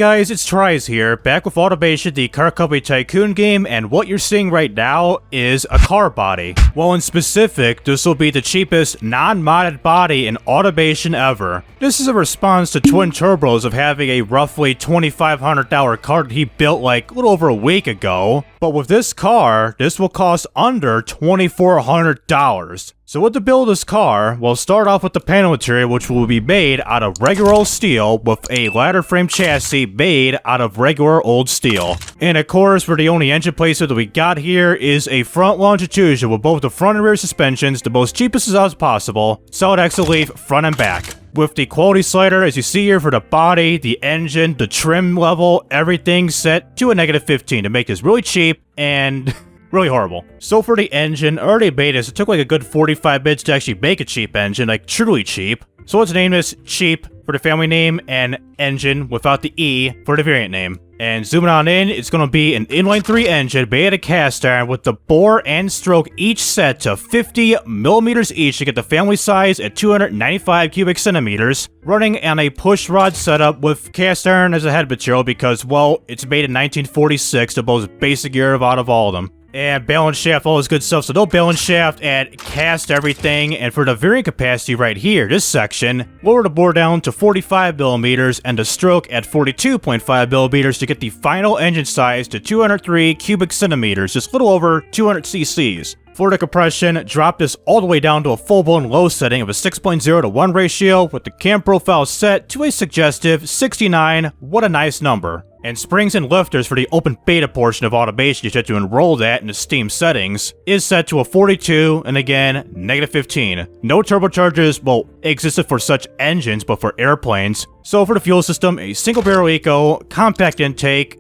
guys, it's TRIZE here, back with Automation, the car company Tycoon game, and what you're seeing right now is a car body. Well, in specific, this will be the cheapest non-modded body in Automation ever. This is a response to TwinTurBros of having a roughly $2,500 car that he built like a little over a week ago. But with this car, this will cost under $2,400. So what to build this car, we'll start off with the panel material, which will be made out of regular old steel with a ladder frame chassis made out of regular old steel. And of course, for the only engine placement that we got here is a front longitudinal with both the front and rear suspensions, the most cheapest as possible, solid axle leaf front and back. With the quality slider, as you see here, for the body, the engine, the trim level, everything set to a -15 to make this really cheap and really horrible. So for the engine, I already made this. It took like a good 45 minutes to actually make a cheap engine, like truly cheap. So let's name this Cheap for the family name and Engine without the E for the variant name. And zooming on in, it's going to be an inline 3 engine made out of cast iron with the bore and stroke each set to 50 millimeters each to get the family size at 295 cubic centimeters, running on a push rod setup with cast iron as a head material because, well, it's made in 1946, the most basic year out of all of them. And balance shaft, all this good stuff, so no balance shaft, and cast everything. And for the variant capacity right here, this section, lower the bore down to 45 millimeters and the stroke at 42.5 millimeters to get the final engine size to 203 cubic centimeters, just a little over 200 cc's. For the compression, drop this all the way down to a full-blown low setting of a 6.0 to 1 ratio with the cam profile set to a suggestive 69. What a nice number. And springs and lifters for the open beta portion of Automation, you have to enroll that in the Steam settings, is set to a 42, and again, -15. No turbochargers, well, existed for such engines, but for airplanes. So for the fuel system, a single barrel eco, compact intake,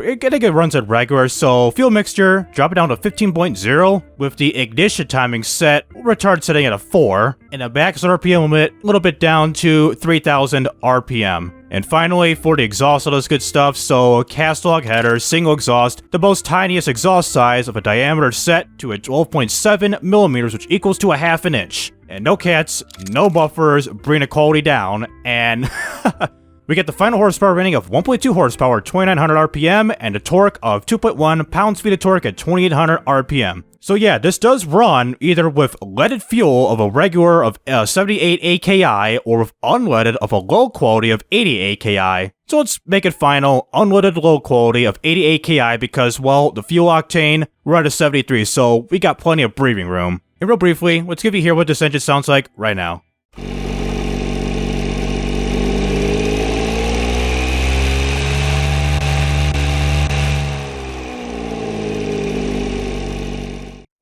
I think it runs at regular, so fuel mixture, drop it down to 15.0, with the ignition timing set, retard setting at a 4, and a max RPM limit, a little bit down to 3,000 RPM. And finally, for the exhaust, all this good stuff, so cast log header, single exhaust, the most tiniest exhaust size of a diameter set to a 12.7 millimeters, which equals to a ½ an inch. And no cats, no buffers, bring the quality down, and we get the final horsepower rating of 1.2 horsepower, 2,900 RPM, and a torque of 2.1 pounds-feet of torque at 2,800 RPM. So yeah, this does run either with leaded fuel of a regular of 78 AKI or with unleaded of a low quality of 80 AKI. So let's make it final, unleaded low quality of 80 AKI because, well, the fuel octane, we're at a 73, so we got plenty of breathing room. And real briefly, let's give you here what this engine sounds like right now.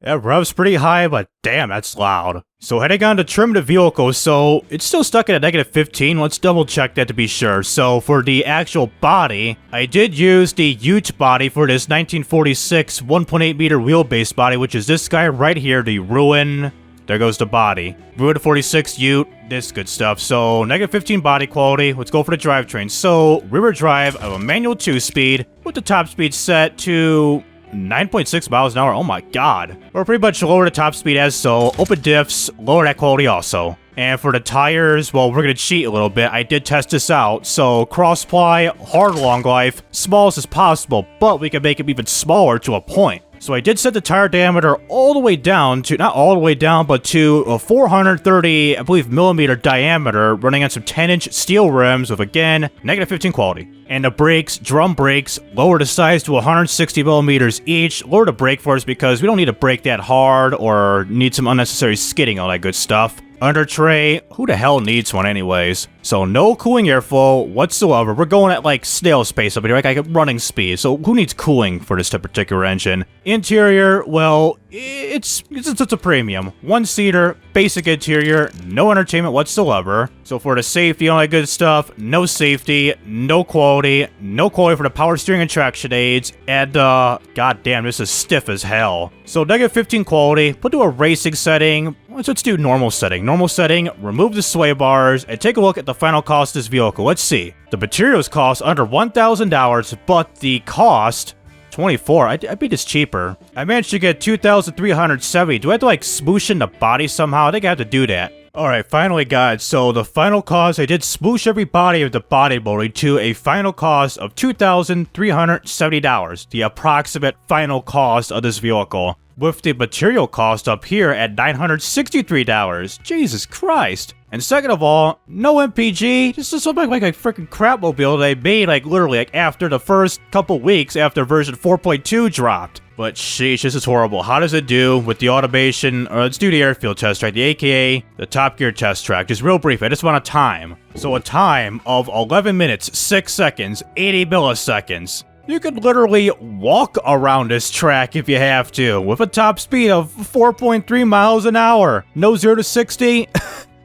It revs pretty high, but damn, that's loud. So heading on to trim the vehicle, so it's still stuck at a -15. Let's double check that to be sure. So for the actual body, I did use the Ute body for this 1946 1.8 meter wheelbase body, which is this guy right here, the Ruin. There goes the body. Ruin 46 Ute, this good stuff. So -15 body quality. Let's go for the drivetrain. So rear drive of a manual 2-speed with the top speed set to 9.6 miles an hour, oh my god. We're pretty much lower the top speed as so, open diffs, lower that quality also. And for the tires, well, we're gonna cheat a little bit. I did test this out. So cross-ply, hard long life, smallest as possible, but we can make them even smaller to a point. So I did set the tire diameter all the way down to, not all the way down, but to a 430, I believe, millimeter diameter, running on some 10-inch steel rims with, again, -15 quality. And the brakes, drum brakes, lower the size to 160 millimeters each. Lower the brake force because we don't need to brake that hard or need some unnecessary skidding, all that good stuff. Under tray, who the hell needs one anyways? So no cooling airflow whatsoever. We're going at like snail space up here, like running speed. So who needs cooling for this particular engine? Interior, well, it's a premium. One-seater, basic interior, no entertainment whatsoever. So for the safety, all that good stuff, no safety, no quality for the power steering and traction aids, and goddamn, this is stiff as hell. So -15 quality, put to a racing setting. Let's do normal setting. Normal setting, remove the sway bars, and take a look at the final cost of this vehicle. Let's see. The materials cost under $1,000, but the cost 24. I beat this cheaper. I managed to get 2,370. Do I have to like smoosh in the body somehow? I think I have to do that. Alright, finally guys, so the final cost, I did smoosh every body of the body molding to a final cost of $2,370, the approximate final cost of this vehicle, with the material cost up here at $963, Jesus Christ. And second of all, no MPG, this is something like a freaking Crapmobile they made like literally like after the first couple weeks after version 4.2 dropped. But sheesh, this is horrible. How does it do with the automation? Let's do the airfield test track, the AKA, the Top Gear test track. Just real brief, I just want a time. So a time of 11 minutes, 6 seconds, 80 milliseconds. You could literally walk around this track if you have to, with a top speed of 4.3 miles an hour. No 0 to 60.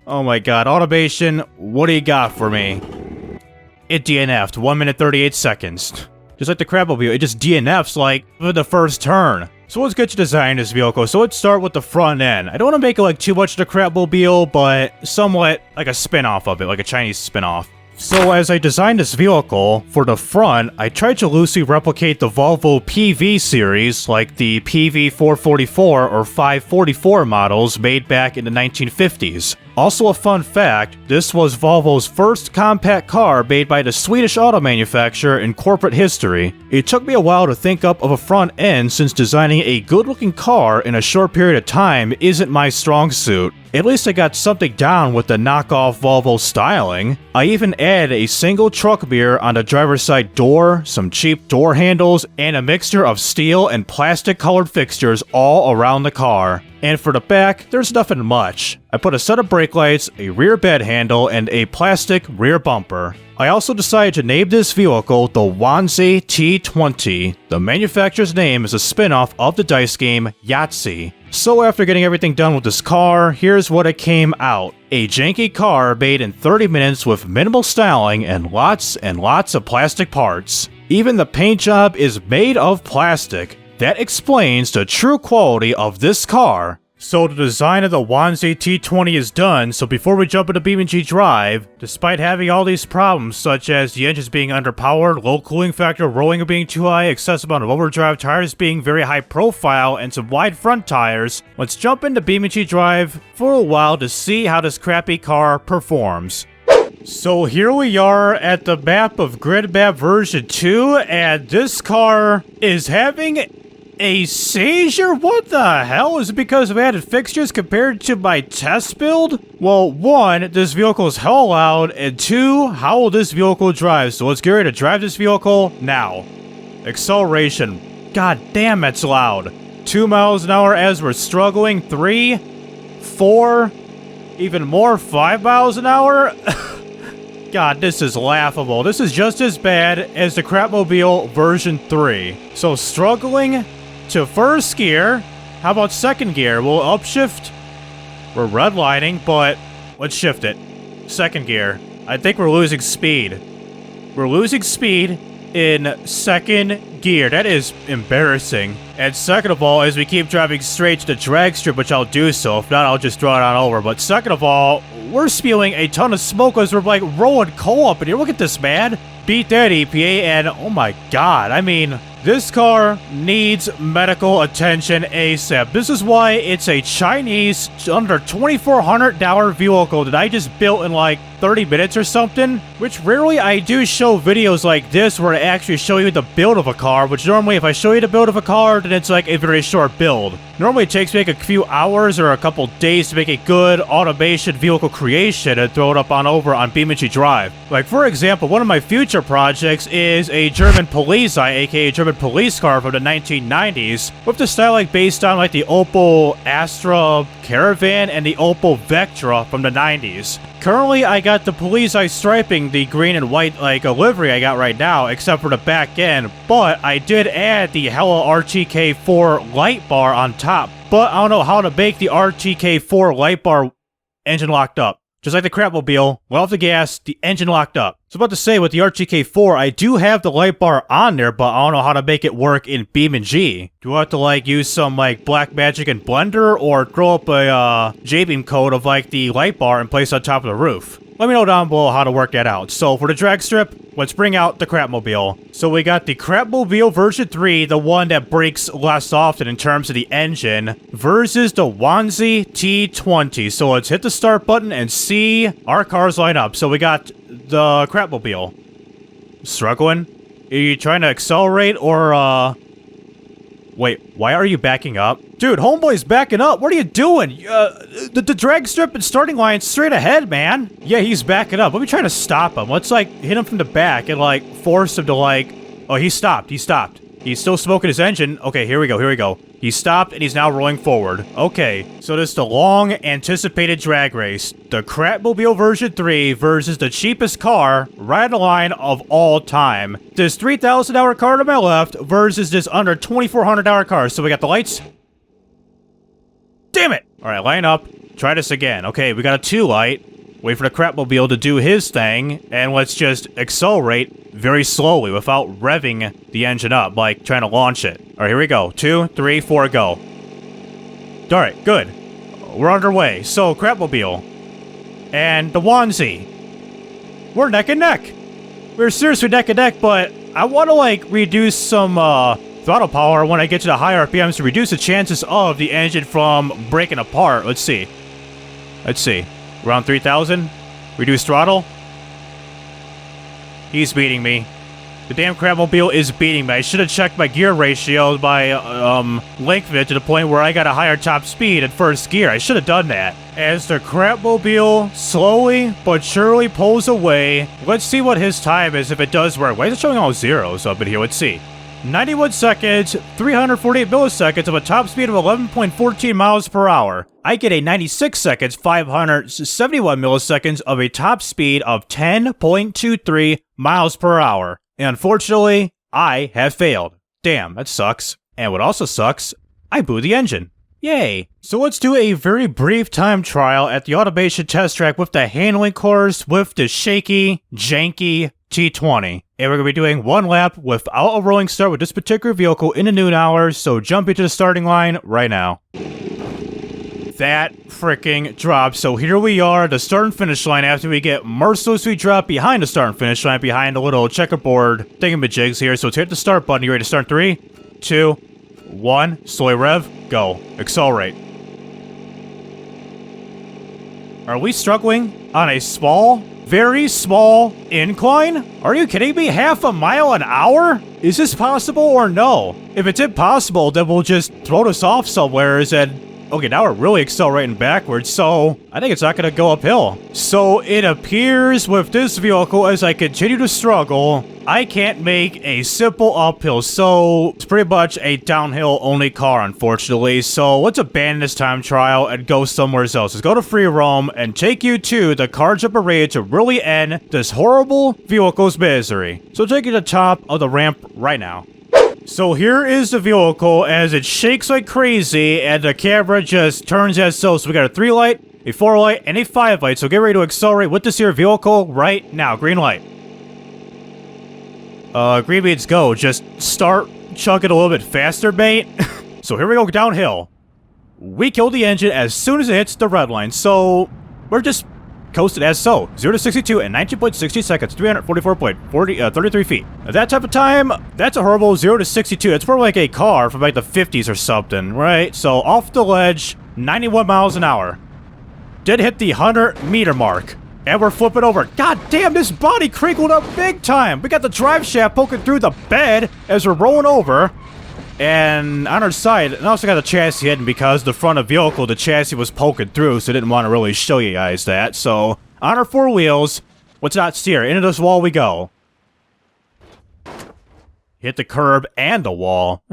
Oh my god, automation, what do you got for me? It DNF'd, 1 minute 38 seconds. Just like the Crapmobile, it just DNFs like for the first turn. So let's get you designing this vehicle. So let's start with the front end. I don't want to make it like too much of the Crapmobile, but somewhat like a spin-off of it, like a Chinese spin-off. So as I designed this vehicle, for the front, I tried to loosely replicate the Volvo PV series, like the PV444 or 544 models made back in the 1950s. Also a fun fact, this was Volvo's first compact car made by the Swedish auto manufacturer in corporate history. It took me a while to think up of a front end since designing a good-looking car in a short period of time isn't my strong suit. At least I got something down with the knockoff Volvo styling. I even added a single truck mirror on the driver's side door, some cheap door handles, and a mixture of steel and plastic colored fixtures all around the car. And for the back, there's nothing much. I put a set of brake lights, a rear bed handle, and a plastic rear bumper. I also decided to name this vehicle the Yuanzee T-20. The manufacturer's name is a spin-off of the dice game Yahtzee. So after getting everything done with this car, here's what it came out. A janky car made in 30 minutes with minimal styling and lots of plastic parts. Even the paint job is made of plastic. That explains the true quality of this car. So the design of the Yuanzee T-20 is done, so before we jump into BeamNG.drive, despite having all these problems such as the engines being underpowered, low cooling factor, rolling being too high, excessive amount of overdrive, tires being very high profile, and some wide front tires, let's jump into BeamNG.drive for a while to see how this crappy car performs. So here we are at the map of Grid Map version 2, and this car is having a seizure? What the hell? Is it because of added fixtures compared to my test build? Well, 1, this vehicle is hell loud, and 2, how will this vehicle drive? So let's get ready to drive this vehicle now. Acceleration. God damn, that's loud. 2 miles an hour as we're struggling. 3, 4, even more, 5 miles an hour? God, this is laughable. This is just as bad as the Crapmobile version 3. So struggling to first gear. How about second gear? We'll upshift. We're redlining, but let's shift it. Second gear. I think we're losing speed. We're losing speed in second gear. That is embarrassing. And second of all, as we keep driving straight to the drag strip, which I'll do so. If not, I'll just draw it on over. But second of all, we're spewing a ton of smoke as we're like rolling coal up in here. Look at this, man. Beat that EPA, and oh my god, I mean, this car needs medical attention ASAP. This is why it's a Chinese, under $2,400 vehicle that I just built in like 30 minutes or something, which rarely I do show videos like this where I actually show you the build of a car, which normally if I show you the build of a car, then it's like a very short build. Normally it takes me like a few hours or a couple days to make a good automation vehicle creation and throw it up on over on BeamNG.drive. Like for example, one of my future projects is a German police, aka German police car from the 1990s, with the styling based on like the Opel Astra Caravan and the Opel Vectra from the 90s. Currently, I got the police eye striping, the green and white like a livery I got right now, except for the back end, but I did add the Hella RTK4 light bar on top, but I don't know how to make the RTK4 light bar engine locked up. Just like the Crapmobile, went off the gas, the engine locked up. So about to say, with the RTK4, I do have the light bar on there, but I don't know how to make it work in BeamNG. Do I have to like use some like black magic and Blender, or throw up a J-beam code of like the light bar and place on top of the roof? Let me know down below how to work that out. So for the drag strip, let's bring out the Crapmobile. So we got the Crapmobile version 3, the one that breaks less often in terms of the engine, versus the Yuanzee T-20. So let's hit the start button and see our cars line up. So we got the Crapmobile. Struggling? Are you trying to accelerate or, Wait, why are you backing up? Dude, homeboy's backing up. What are you doing? The drag strip and starting line straight ahead, man. Yeah, he's backing up. Let me try to stop him. Let's, like, hit him from the back and, like, force him to, like... Oh, he stopped. He stopped. He's still smoking his engine. Okay, here we go. Here we go. He stopped, and he's now rolling forward. Okay, so this is the long-anticipated drag race. The Crapmobile version 3 versus the cheapest car right on the line of all time. This $3,000 car to my left versus this under $2,400 car. So we got the lights. Damn it! All right, line up. Try this again. Okay, we got a 2 light. Wait for the Crapmobile to do his thing, and let's just accelerate very slowly without revving the engine up, like trying to launch it. All right, here we go. 2, 3, 4, go. All right, good. We're underway. So, Crapmobile and the Yuanzee. We're neck and neck. We're seriously neck and neck, but I want to, like, reduce some, throttle power when I get to the higher RPMs to reduce the chances of the engine from breaking apart. Let's see. Let's see. Around 3,000. Reduce throttle. He's beating me. The damn Crapmobile is beating me. I should have checked my gear ratio by length it to the point where I got a higher top speed at first gear. I should have done that. As the Crapmobile slowly but surely pulls away, let's see what his time is if it does work. Why is it showing all zeros up in here? Let's see. 91 seconds, 348 milliseconds of a top speed of 11.14 miles per hour. I get a 96 seconds, 571 milliseconds of a top speed of 10.23 miles per hour. And unfortunately, I have failed. Damn, that sucks. And what also sucks, I blew the engine. Yay. So let's do a very brief time trial at the automation test track with the handling course with the shaky, janky T-20. And we're going to be doing 1 lap without a rolling start with this particular vehicle in the noon hours, so jump into the starting line right now. That freaking dropped. So here we are, the start and finish line after we get mercilessly dropped behind the start and finish line, behind a little checkerboard thingamajigs here. So let's hit the start button. You ready to start? 3, 2, 1. Slowly rev. Go. Accelerate. Are we struggling on a small, very small incline? Are you kidding me? Half a mile an hour? Is this possible or no? If it's impossible, then we'll just throw this off somewhere and... Okay, now we're really accelerating backwards, so I think it's not going to go uphill. So it appears with this vehicle, as I continue to struggle, I can't make a simple uphill. So it's pretty much a downhill only car, unfortunately. So let's abandon this time trial and go somewhere else. Let's go to free roam and take you to the car jumper raid to really end this horrible vehicle's misery. So take you to the top of the ramp right now. So here is the vehicle as it shakes like crazy and the camera just turns as so. So we got a 3 light, a 4 light, and a 5 light. So get ready to accelerate with this here vehicle right now. Green light. Green means go. Just start chugging a little bit faster, mate. So here we go downhill. We kill the engine as soon as it hits the red line. So we're just coasted as so. 0 to 62 in 19.60 seconds, 344.33 feet. At that type of time, that's a horrible 0 to 62. That's more like a car from like the 50s or something, right? So off the ledge, 91 miles an hour. Did hit the 100-meter mark. And we're flipping over. God damn, this body crinkled up big time. We got the drive shaft poking through the bed as we're rolling over. And on our side, and also got the chassis hidden because the front of the vehicle, the chassis was poking through, so I didn't want to really show you guys that. So, on our 4 wheels, let's not steer. Into this wall we go. Hit the curb and the wall.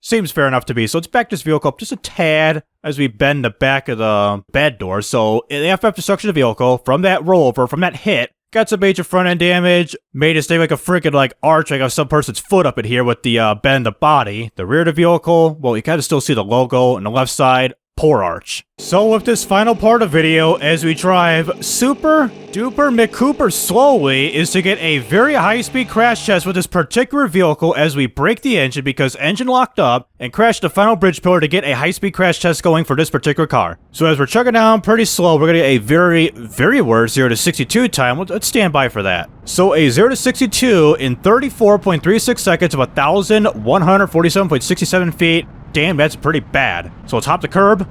Seems fair enough to me. So let's back this vehicle up just a tad as we bend the back of the bed door. So, the FF destruction of the vehicle, from that rollover, from that hit, got some major front end damage, made it stay like a freaking like arch, like some person's foot up in here with the bend the body. The rear of the vehicle, well, you kind of still see the logo on the left side. Poor Arch. So with this final part of the video, as we drive super duper McCooper slowly, is to get a very high-speed crash test with this particular vehicle as we break the engine because engine locked up and crash the final bridge pillar to get a high-speed crash test going for this particular car. So as we're chugging down pretty slow, we're gonna get a very worse 0 to 62 time. Let's stand by for that. So a 0 to 62 in 34.36 seconds of 1,147.67 feet. Damn, that's pretty bad. So let's hop the curb.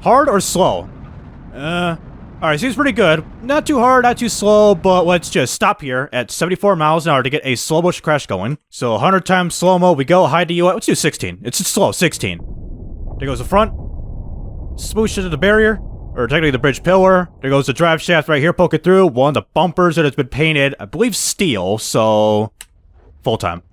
Hard or slow? Alright, seems pretty good. Not too hard, not too slow, but let's just stop here at 74 miles an hour to get a slow motion crash going. So 100 times slow-mo, we go, high DUI. Let's do 16. It's slow, 16. There goes the front. Smoosh into the barrier, or technically the bridge pillar. There goes the drive shaft right here, poking through. One of the bumpers that has been painted, I believe steel, so full time.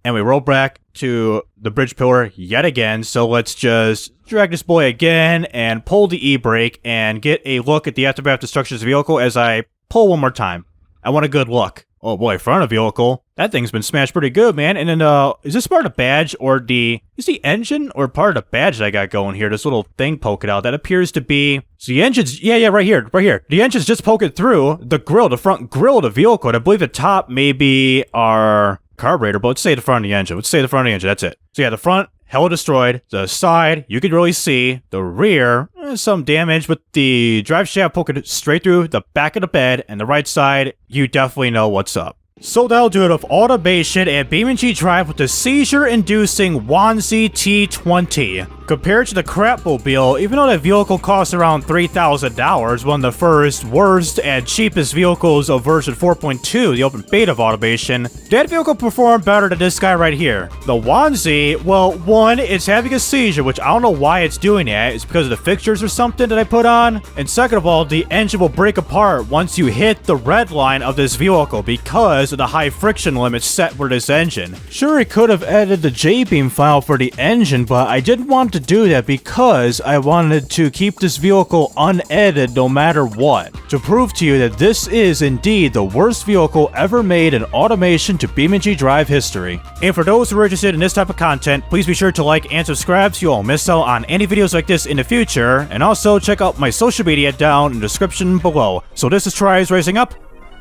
And we roll back to the bridge pillar yet again, so let's just drag this boy again and pull the e-brake and get a look at the aftermath destruction of the vehicle as I pull one more time. I want a good look. Oh boy, front of the vehicle. That thing's been smashed pretty good, man. And then, is this part of the badge or is the engine or part of the badge that I got going here? This little thing poking out, that appears to be, so the engine's, yeah, right here. The engine's just poking through the grill, the front grill of the vehicle, and I believe the top may be our carburetor, but let's say the front of the engine. That's it. So yeah, the front, hella destroyed. The side, you can really see. The rear, some damage with the drive shaft poking straight through the back of the bed. And the right side, you definitely know what's up. So that'll do it of Automation and BeamNG.drive with the seizure-inducing Yuanzee T-20. Compared to the Crapmobile, even though that vehicle costs around $3,000, one of the first, worst, and cheapest vehicles of version 4.2, the open beta of Automation, that vehicle performed better than this guy right here. The Yuanzee, well, one, it's having a seizure, which I don't know why it's doing that. It's because of the fixtures or something that I put on. And second of all, the engine will break apart once you hit the red line of this vehicle because of the high friction limits set for this engine. Sure, it could have added the JBeam file for the engine, but I didn't want to do that because I wanted to keep this vehicle unedited no matter what, to prove to you that this is indeed the worst vehicle ever made in Automation to BeamNG.drive history. And for those who are interested in this type of content, please be sure to like and subscribe so you won't miss out on any videos like this in the future, and also check out my social media down in the description below. So this is TRIZE Racing Up,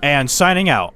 and signing out.